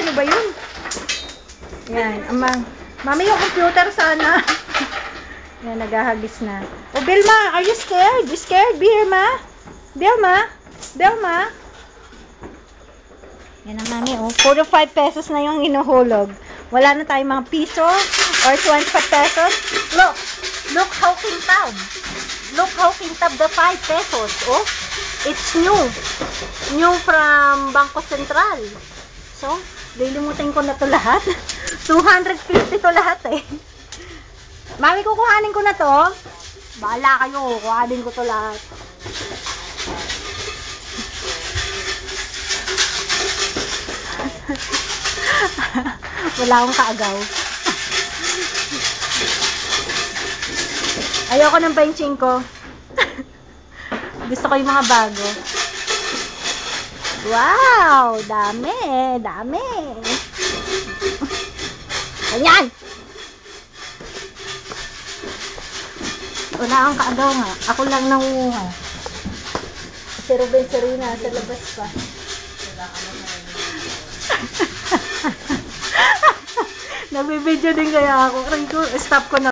ano ba yun? Yan, amang. Mami, yung computer sana. Yan, naghahagis na. Oh, Vilma, are you scared? You scared, Vilma? Vilma? Vilma? Yan ang mami, oh. 4 to 5 pesos na yung hinuhulog. Wala na tayong mga piso or 25 pesos. Look! Look how kintab. Look how kintab the 5 pesos, oh. It's new. New from Bangko Sentral. So, lilimutin ko na to lahat. 250 to lahat eh. Mami, kukuhanin ko na to. Bahala kayo, kukuhanin ko to lahat. Wala akong kaagaw. Ayoko ng 25. Gusto ko yung mga bago. Wow! Dami! Dami! Ayan! Wala akong kaagaw nga. Ako lang nangunguha. Si Ruben Serena sa labas pa. Nagbibideo din kaya ako. Stop ko na